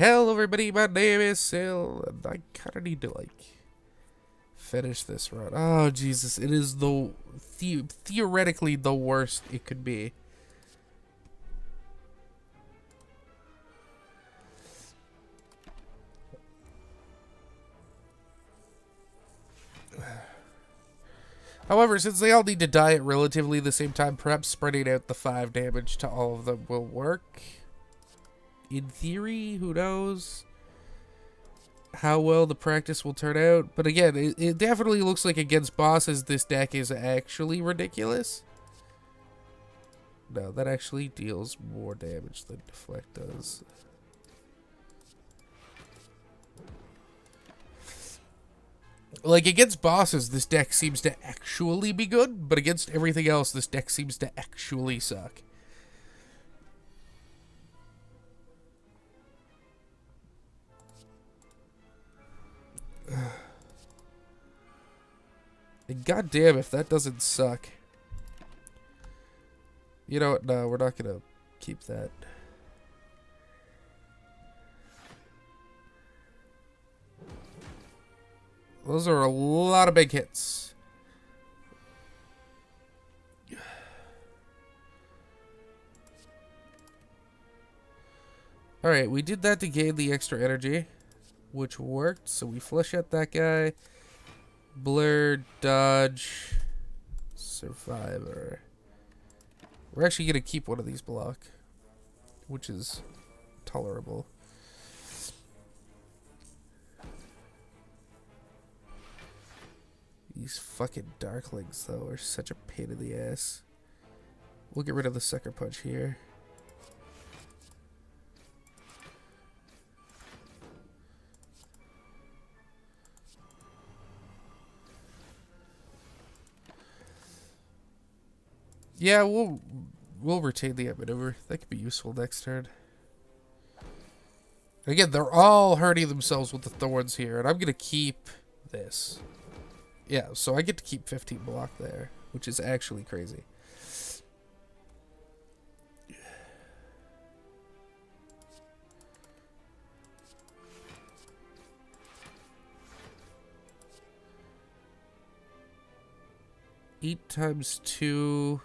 Hello everybody, my name is Sil, and I kinda need to, finish this run. Oh, Jesus, it is theoretically the worst it could be. However, since they all need to die at relatively the same time, perhaps spreading out the 5 damage to all of them will work. In theory, who knows how well the practice will turn out. But again, it definitely looks like against bosses, this deck is actually ridiculous. No, that actually deals more damage than Deflect does. Like, against bosses, this deck seems to actually be good, but against everything else, this deck seems to actually suck. And goddamn if that doesn't suck. You know what? No, we're not gonna keep that. Those are a lot of big hits. Alright, we did that to gain the extra energy, which worked. So we flush out that guy. Blur, dodge, survivor. We're actually going to keep one of these block, which is tolerable. These fucking Darklings, though, are such a pain in the ass. We'll get rid of the Sucker Punch here. Yeah, we'll retain the maneuver. That could be useful next turn. Again, they're all hurting themselves with the thorns here, and I'm gonna keep this. Yeah, so I get to keep 15 block there, which is actually crazy. Eight times 2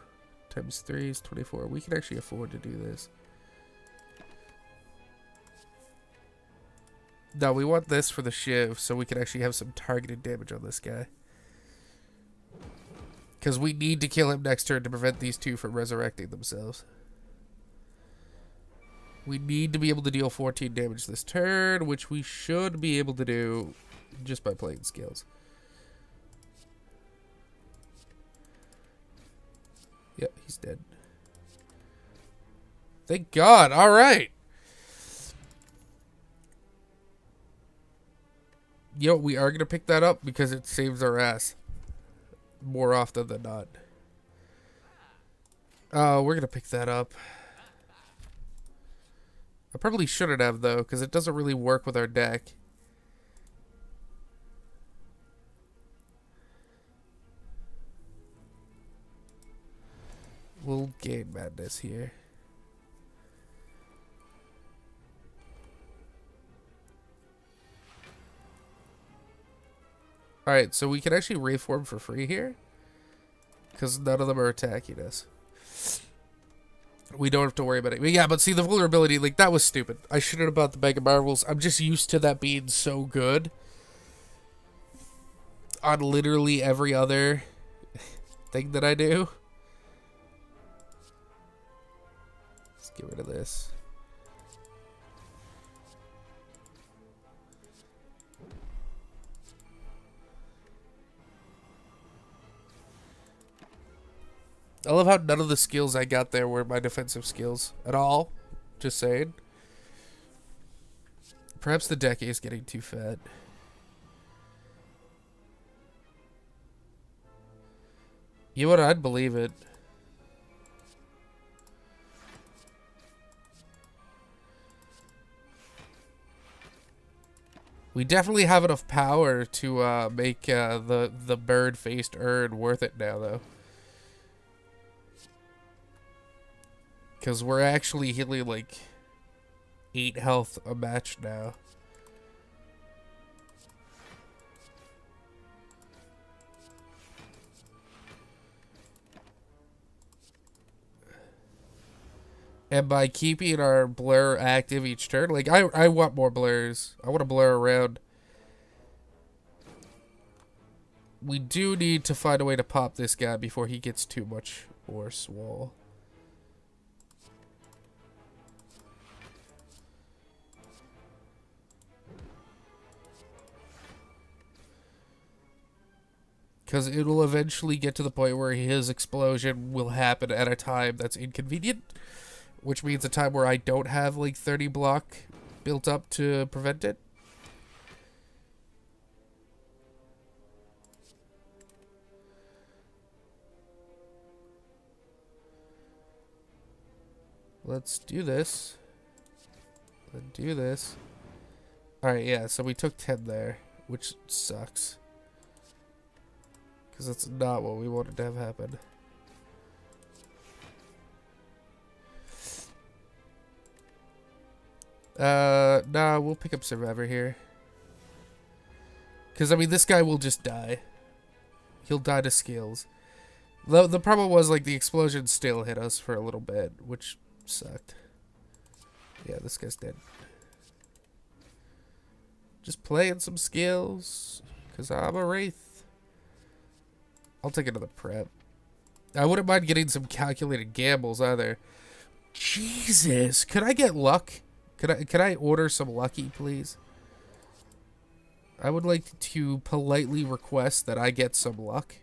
times 3 is 24. We can actually afford to do this. No, we want this for the Shiv, so we can actually have some targeted damage on this guy. Because we need to kill him next turn to prevent these two from resurrecting themselves. We need to be able to deal 14 damage this turn, which we should be able to do just by playing skills. Yep, he's dead. Thank God. All right. You know, we are going to pick that up because it saves our ass more often than not. We're going to pick that up. I probably shouldn't have, though, because it doesn't really work with our deck. We'll gain madness here. Alright, so we can actually reform for free here. Because none of them are attacking us. We don't have to worry about it. But yeah, but see, the vulnerability, like, that was stupid. I shouldn't have bought the Mega Marvels. I'm just used to that being so good. On literally every other thing that I do. Let's get rid of this. I love how none of the skills I got there were my defensive skills at all. Just saying. Perhaps the deck is getting too fat. You know what? I'd believe it. We definitely have enough power to make the bird-faced urn worth it now, though. Because we're actually healing, like, 8 health a match now. And by keeping our blur active each turn, like, I want more blurs. I want to blur around. We do need to find a way to pop this guy before he gets too much more swole. Because it will eventually get to the point where his explosion will happen at a time that's inconvenient. Which means a time where I don't have, like, 30 block built up to prevent it. Let's do this. Let's do this. Alright, yeah, so we took 10 there, which sucks. Because that's not what we wanted to have happen. Nah, we'll pick up Survivor here. Because, I mean, this guy will just die. He'll die to skills. The problem was, like, the explosion still hit us for a little bit, which sucked. Yeah, this guy's dead. Just playing some skills, because I'm a Wraith. I'll take another prep. I wouldn't mind getting some calculated gambles either. Jesus, could I get luck? Could I order some lucky, please? I would like to politely request that I get some luck.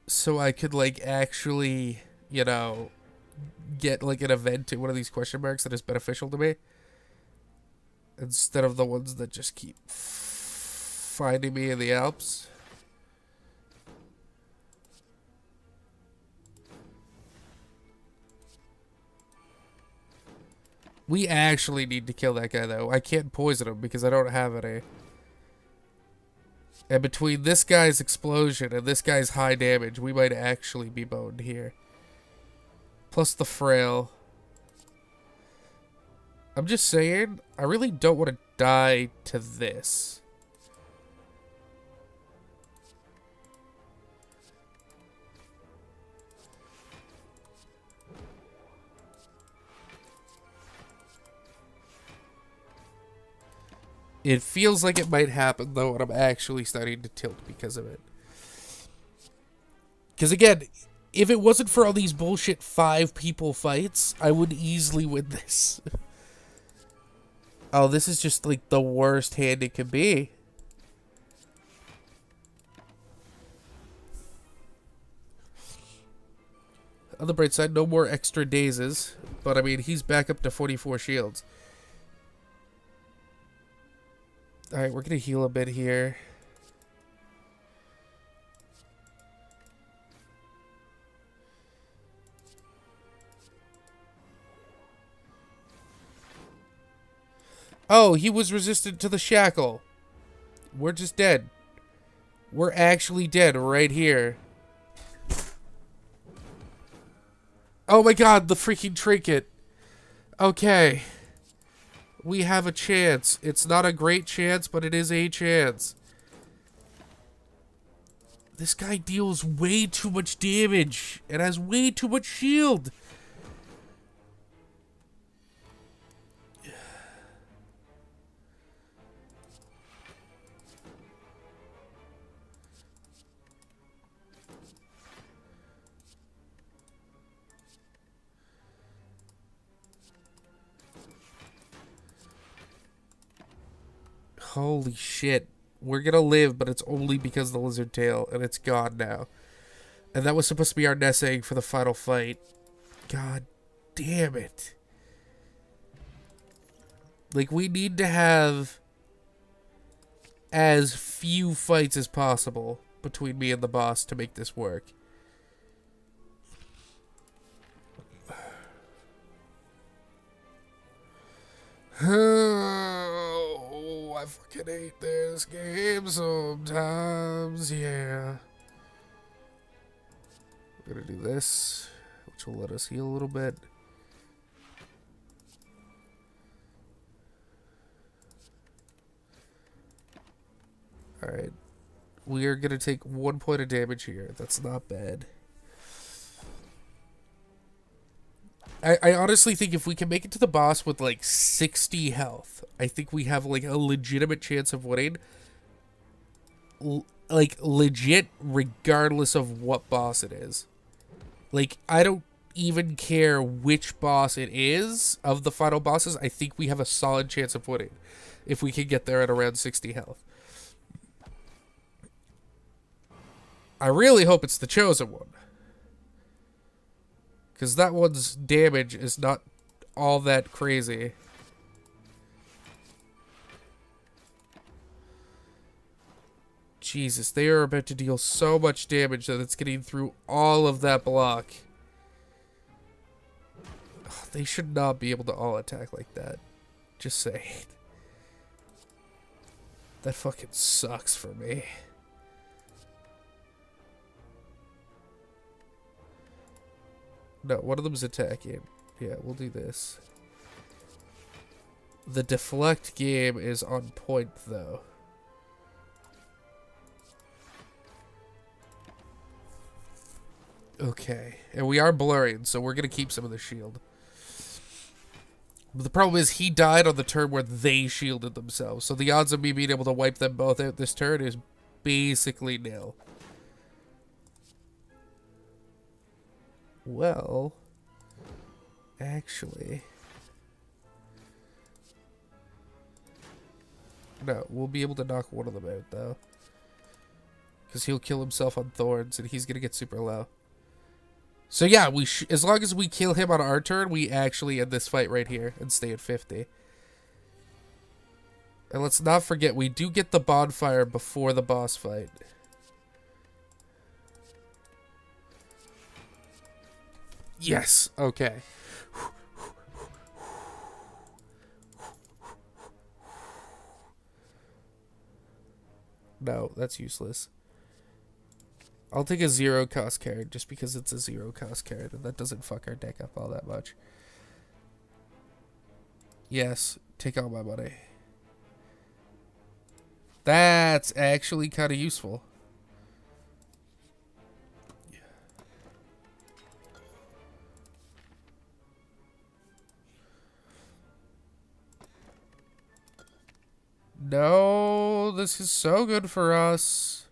So I could, like, actually, you know, get, like, an event in one of these question marks that is beneficial to me. Instead of the ones that just keep finding me in the Alps. We actually need to kill that guy, though. I can't poison him because I don't have any. And between this guy's explosion and this guy's high damage, we might actually be boned here. Plus the frail. I'm just saying, I really don't want to die to this. It feels like it might happen, though, and I'm actually starting to tilt because of it. Because, again, if it wasn't for all these bullshit 5-people fights, I would easily win this. Oh, this is just, like, the worst hand it could be. On the bright side, no more extra dazes. But, I mean, he's back up to 44 shields. Alright, we're gonna heal a bit here. Oh, he was resistant to the shackle. We're just dead. We're actually dead right here. Oh my god, the freaking trinket. Okay. We have a chance. It's not a great chance, but it is a chance. This guy deals way too much damage and has way too much shield. Holy shit. We're gonna live, but it's only because of the lizard tail, and it's gone now. And that was supposed to be our nest egg for the final fight. God damn it. Like, we need to have as few fights as possible between me and the boss to make this work. Oh, I fucking hate this game sometimes, yeah. We're gonna do this, which which will let us heal a little bit. Alright. We are going to take 1 point of damage here. That's not bad. I honestly think if we can make it to the boss with like 60 health, I think we have like a legitimate chance of winning. Like legit, regardless of what boss it is. Like, I don't even care which boss it is of the final bosses. I think we have a solid chance of winning if we can get there at around 60 health. I really hope it's the chosen one. Because that one's damage is not all that crazy. Jesus, they are about to deal so much damage that it's getting through all of that block. Ugh, they should not be able to all attack like that. Just saying. That fucking sucks for me. No, one of them's attacking. Yeah, we'll do this. The deflect game is on point, though. Okay. And we are blurring, so we're going to keep some of the shield. But the problem is he died on the turn where they shielded themselves. So the odds of me being able to wipe them both out this turn is basically nil. Well, actually, no, we'll be able to knock one of them out, though. Because he'll kill himself on thorns, and he's going to get super low. So yeah, as long as we kill him on our turn, we actually end this fight right here and stay at 50. And let's not forget, we do get the bonfire before the boss fight. Yes, okay. No, that's useless. I'll take a 0 cost card just because it's a 0 cost card and that doesn't fuck our deck up all that much. Yes, take all my money. That's actually kind of useful. No, this is so good for us.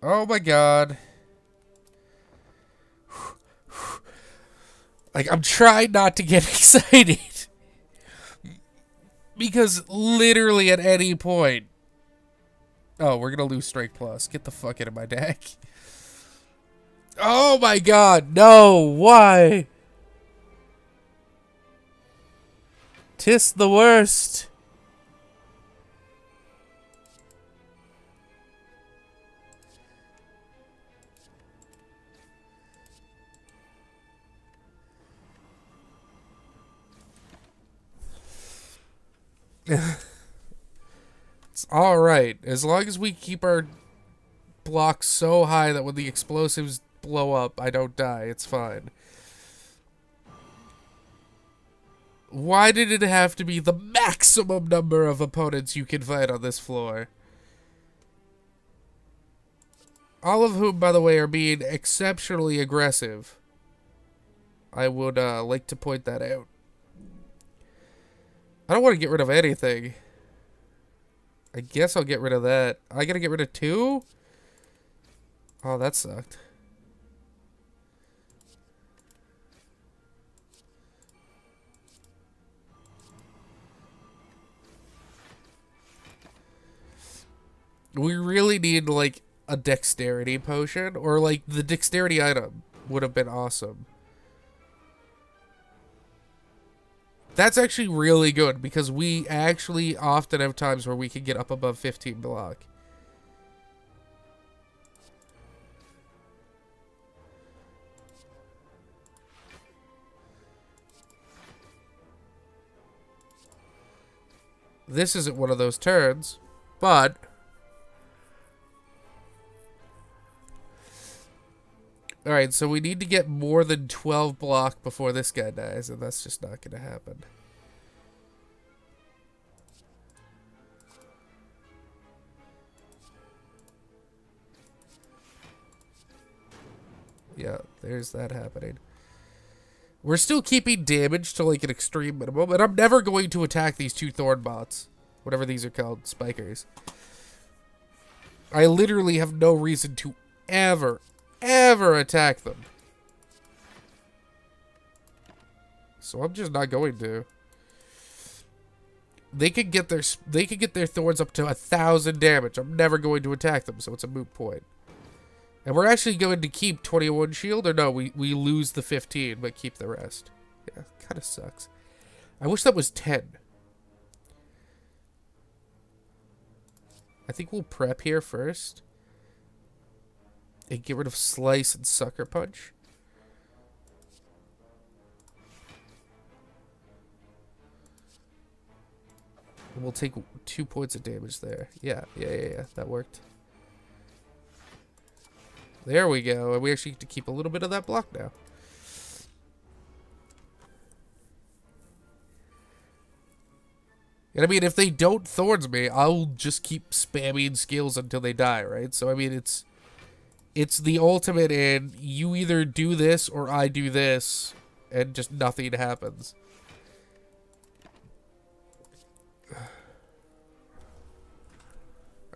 Oh my god. Like, I'm trying not to get excited. Because literally at any point... Oh, we're gonna lose Strike Plus. Get the fuck out of my deck. Oh my god, no, why? Tis the worst. It's alright. As long as we keep our blocks so high that when the explosives blow up, I don't die. It's fine. Why did it have to be the maximum number of opponents you can fight on this floor? All of whom, by the way, are being exceptionally aggressive. I would like to point that out. I don't want to get rid of anything. I guess I'll get rid of that. I gotta get rid of 2? Oh, that sucked. We really need, like, a dexterity potion. Or, like, the dexterity item would have been awesome. That's actually really good, because we actually often have times where we can get up above 15 block. This isn't one of those turns, but Alright, so we need to get more than 12 block before this guy dies, and that's just not going to happen. Yeah, there's that happening. We're still keeping damage to like an extreme minimum, and I'm never going to attack these two thorn bots. Whatever these are called, spikers. I literally have no reason to ever attack them. So I'm just not going to. They could get their thorns up to 1,000 damage. I'm never going to attack them, so it's a moot point. And we're actually going to keep 21 shield, or no, we lose the 15, but keep the rest. Yeah, kind of sucks. I wish that was 10. I think we'll prep here first. And get rid of Slice and Sucker Punch. And we'll take 2 points of damage there. Yeah, that worked. There we go. And we actually get to keep a little bit of that block now. And I mean, if they don't thorns me, I'll just keep spamming skills until they die, right? So I mean, it's the ultimate in you either do this or I do this, and just nothing happens.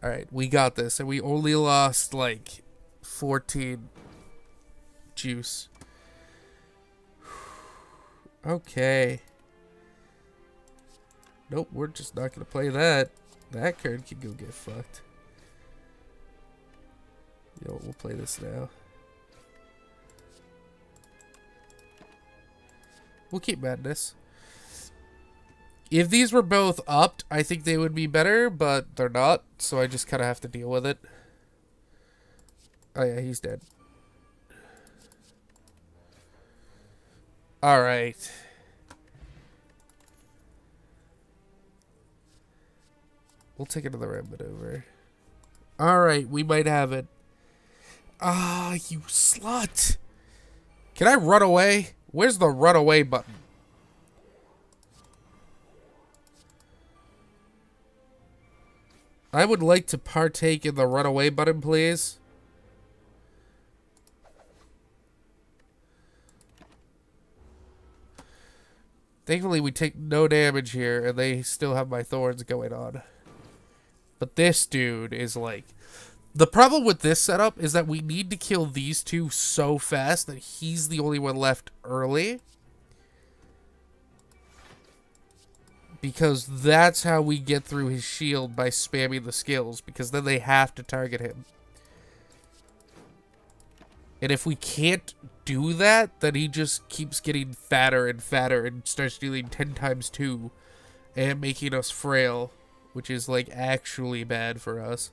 Alright, we got this, and we only lost like 14 juice. Okay. Nope, we're just not going to play that. That card can go get fucked. Yo, we'll play this now. We'll keep Madness. If these were both upped, I think they would be better, but they're not, so I just kind of have to deal with it. Oh yeah, he's dead. Alright. We'll take another red maneuver. Alright, we might have it. Ah, you slut. Can I run away? Where's the run away button? I would like to partake in the run away button, please. Thankfully, we take no damage here, and they still have my thorns going on. But this dude is like... The problem with this setup is that we need to kill these two so fast that he's the only one left early. Because that's how we get through his shield, by spamming the skills. Because then they have to target him. And if we can't do that, then he just keeps getting fatter and fatter and starts dealing 10 times 2 and making us frail, which is like actually bad for us.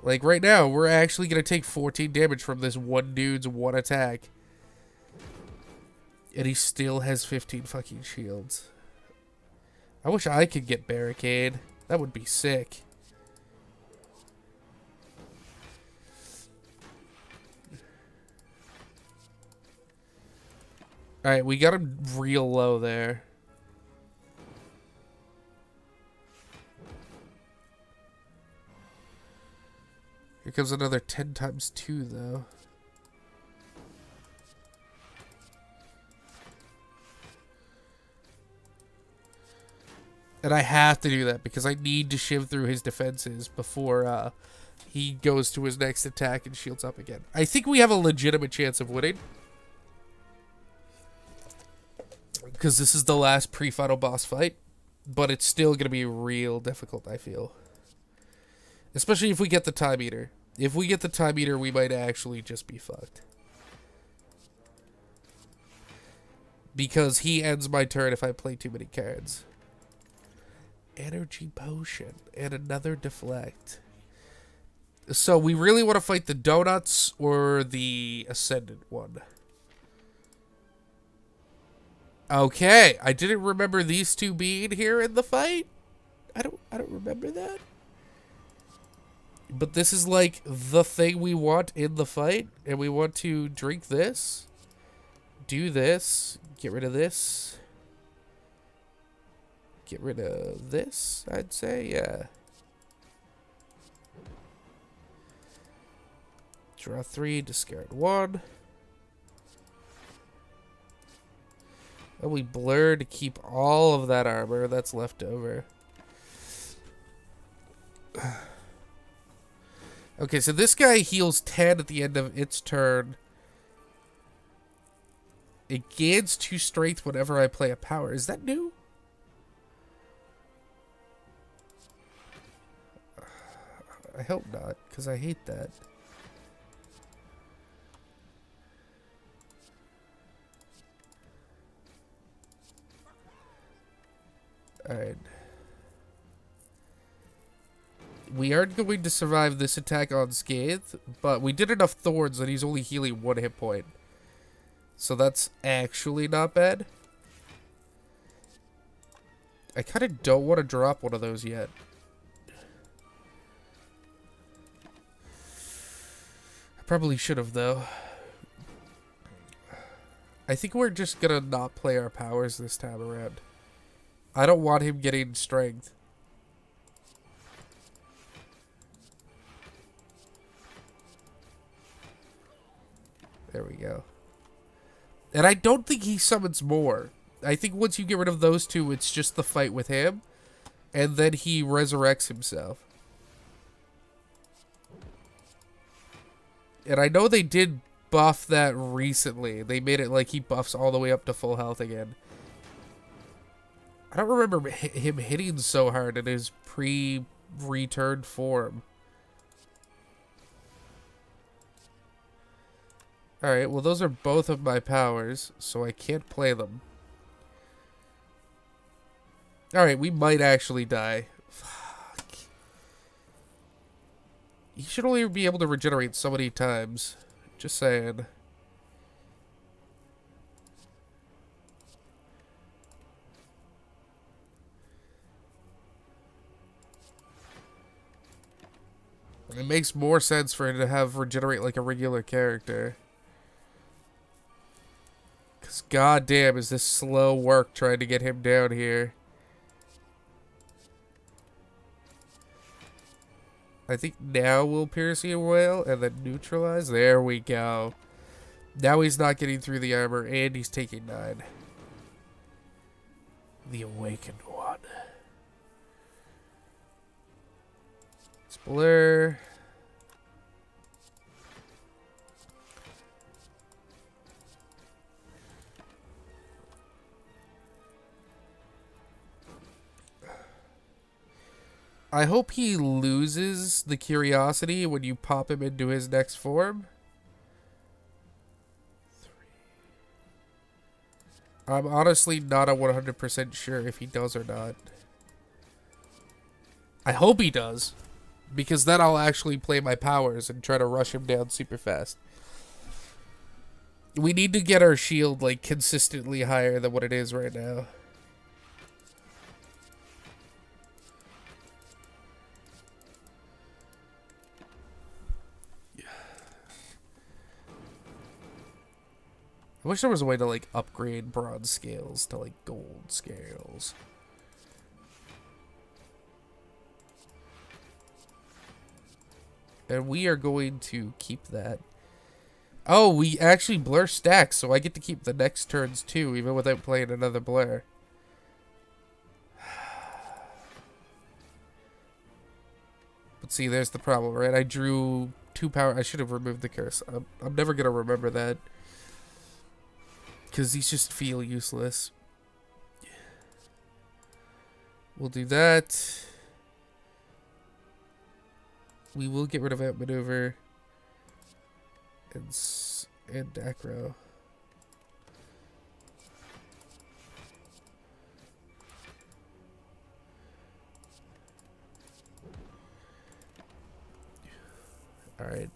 Like right now, we're actually going to take 14 damage from this one dude's one attack. And he still has 15 fucking shields. I wish I could get Barricade. That would be sick. Alright, we got him real low there. Here comes another 10 times 2, though. And I have to do that because I need to shiv through his defenses before he goes to his next attack and shields up again. I think we have a legitimate chance of winning. Because this is the last pre-final boss fight. But it's still going to be real difficult, I feel. Especially if we get the time eater. If we get the time eater, we might actually just be fucked. Because he ends my turn if I play too many cards. Energy potion and another deflect. So we really want to fight the donuts or the ascendant one. Okay, I didn't remember these two being here in the fight. I don't remember that. But this is like the thing we want in the fight, and we want to drink this, do this, get rid of this, get rid of this, I'd say, yeah. Draw 3, discard 1. And we blur to keep all of that armor that's left over. Okay, so this guy heals 10 at the end of its turn. It gains 2 strength whenever I play a power. Is that new? I hope not, because I hate that. Alright. We aren't going to survive this attack unscathed, but we did enough thorns that he's only healing 1 hit point. So that's actually not bad. I kind of don't want to drop one of those yet. I probably should have, though. I think we're just going to not play our powers this time around. I don't want him getting strength. There we go. And I don't think he summons more. I think once you get rid of those 2, it's just the fight with him. And then he resurrects himself. And I know they did buff that recently. They made it like he buffs all the way up to full health again. I don't remember him hitting so hard in his pre-returned form. Alright, well those are both of my powers, so I can't play them. Alright, we might actually die. Fuck. You should only be able to regenerate so many times. Just saying. It makes more sense for him to have regenerate like a regular character. Because goddamn is this slow work trying to get him down here. I think now we'll Piercing Wail and then neutralize. There we go. Now he's not getting through the armor and he's taking 9. The Awakened One. Let's blur. I hope he loses the curiosity when you pop him into his next form. 3. I'm honestly not a 100% sure if he does or not. I hope he does, because then I'll actually play my powers and try to rush him down super fast. We need to get our shield like consistently higher than what it is right now. I wish there was a way to, like, upgrade bronze scales to, like, gold scales. And we are going to keep that. Oh, we actually blur stacks, so I get to keep the next turns, too, even without playing another blur. But see, there's the problem, right? I drew 2 power. I should have removed the curse. I'm never going to remember that. Because these just feel useless. We'll do that. We will get rid of Outmaneuver. And Acro. Alright.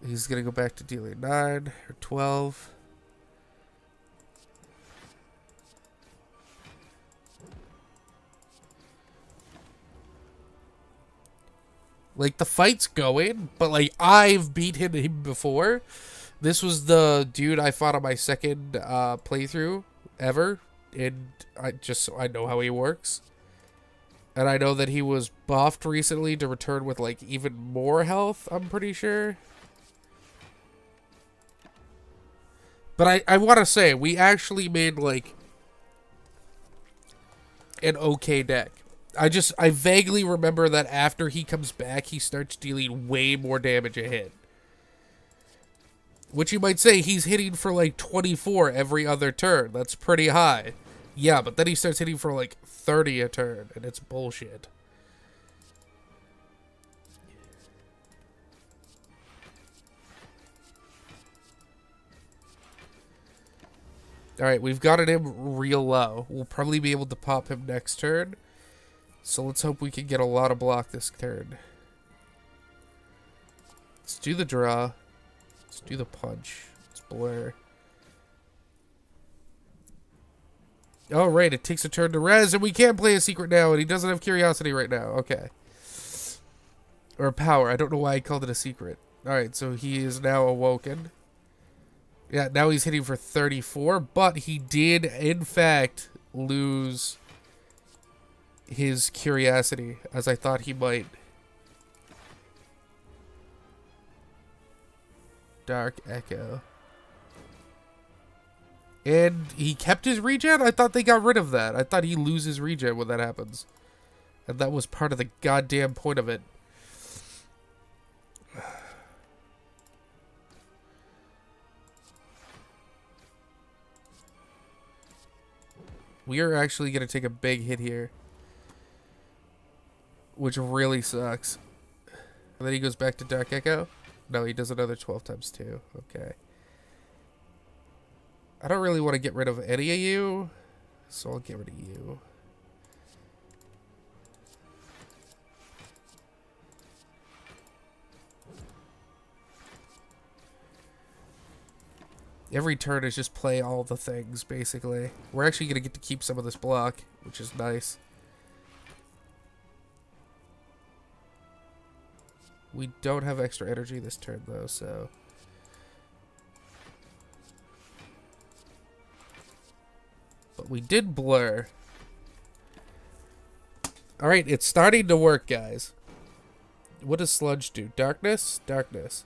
He's going to go back to dealing 9 or 12. Like, the fight's going, but, like, I've beaten him before. This was the dude I fought on my second playthrough ever, and I know how he works. And I know that he was buffed recently to return with, like, even more health, I'm pretty sure. But I want to say, we actually made, like, an okay deck. I vaguely remember that after he comes back, he starts dealing way more damage a hit. Which you might say, he's hitting for, like, 24 every other turn. That's pretty high. Yeah, but then he starts hitting for, like, 30 a turn, and it's bullshit. Alright, we've gotten him real low. We'll probably be able to pop him next turn. So let's hope we can get a lot of block this turn. Let's do the draw. Let's do the punch. Let's blur. Oh, right, it takes a turn to res, and we can't play a secret now, and he doesn't have curiosity right now. Okay. Or power. I don't know why I called it a secret. Alright, so he is now awoken. Yeah, now he's hitting for 34, but he did, in fact, lose his curiosity, as I thought he might. Dark Echo. And he kept his regen? I thought they got rid of that. I thought he loses regen when that happens. And that was part of the goddamn point of it. We are actually going to take a big hit here. Which really sucks. And then he goes back to Dark Echo? No, he does another 12 times 2. Okay. I don't really want to get rid of any of you, so I'll get rid of you. Every turn is just play all the things, basically. We're actually going to get to keep some of this block, which is nice. We don't have extra energy this turn, though, so... But we did blur. Alright, it's starting to work, guys. What does Sludge do? Darkness? Darkness.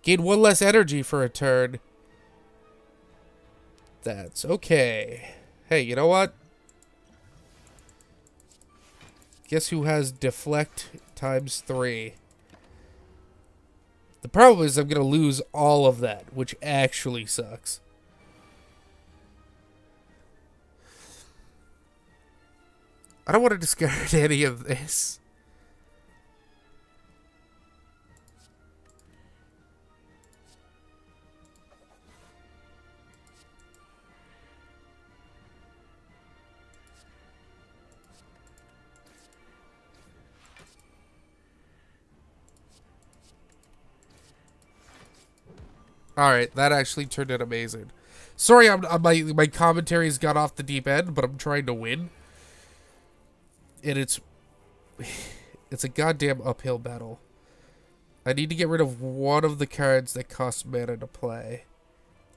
Gain 1 less energy for a turn. That's okay. Hey, you know what? Guess who has Deflect times 3? The problem is I'm going to lose all of that, which actually sucks. I don't want to discard any of this. Alright, that actually turned out amazing. Sorry, my commentary's got off the deep end, but I'm trying to win. And it's a goddamn uphill battle. I need to get rid of one of the cards that cost mana to play.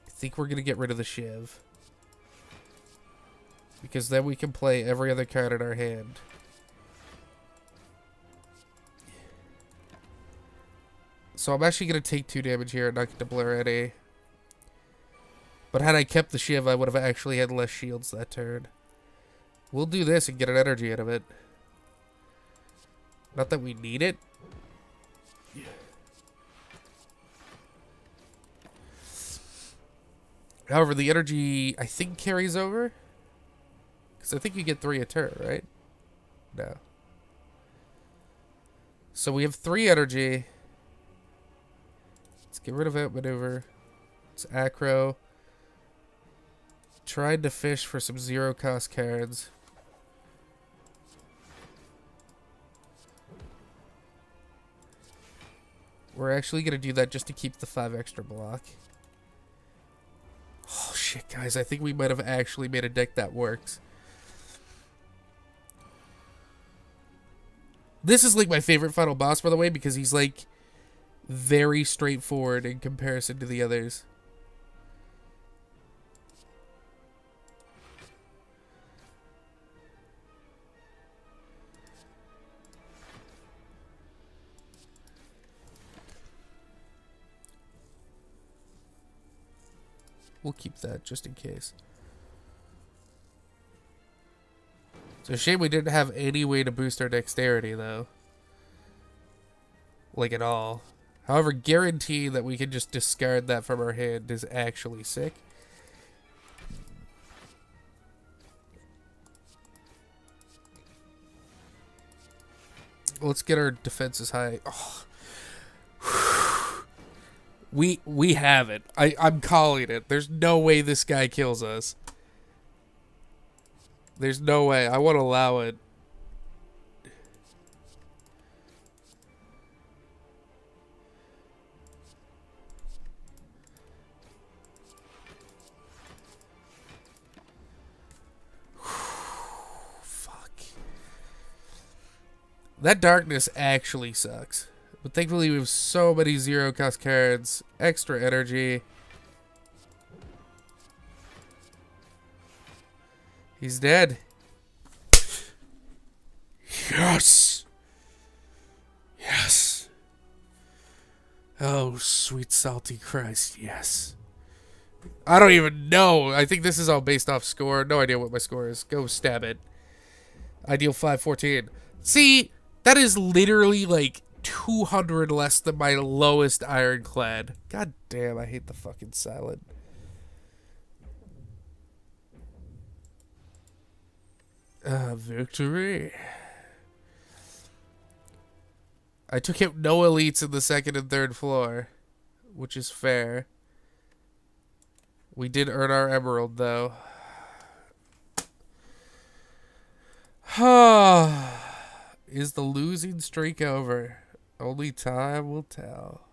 I think we're going to get rid of the Shiv. Because then we can play every other card in our hand. So I'm actually going to take 2 damage here and not get to blur any. But had I kept the Shiv, I would have actually had less shields that turn. We'll do this and get an energy out of it. Not that we need it. However, the energy, I think, carries over. Because I think you get 3 a turn, right? No. So we have 3 energy. Let's get rid of Outmaneuver. It's Acro. Tried to fish for some 0-cost cards. We're actually going to do that just to keep the 5 extra block. Oh, shit, guys. I think we might have actually made a deck that works. This is like my favorite final boss, by the way, because he's like very straightforward in comparison to the others. We'll keep that just in case. It's a shame we didn't have any way to boost our dexterity, though. Like, at all. However, guaranteeing that we can just discard that from our hand is actually sick. Let's get our defenses high. Oh. We have it. I'm calling it. There's no way this guy kills us. There's no way. I won't allow it. Fuck. That darkness actually sucks. But thankfully we have so many zero cost cards. Extra energy. He's dead. Yes! Yes! Oh, sweet salty Christ, yes. I don't even know. I think this is all based off score. No idea what my score is. Go stab it. Ideal 514. See, that is literally like 200 less than my lowest ironclad. God damn, I hate the fucking silent. Victory. I took out no elites in the second and third floor, which is fair. We did earn our emerald, though. Is the losing streak over? Only time will tell.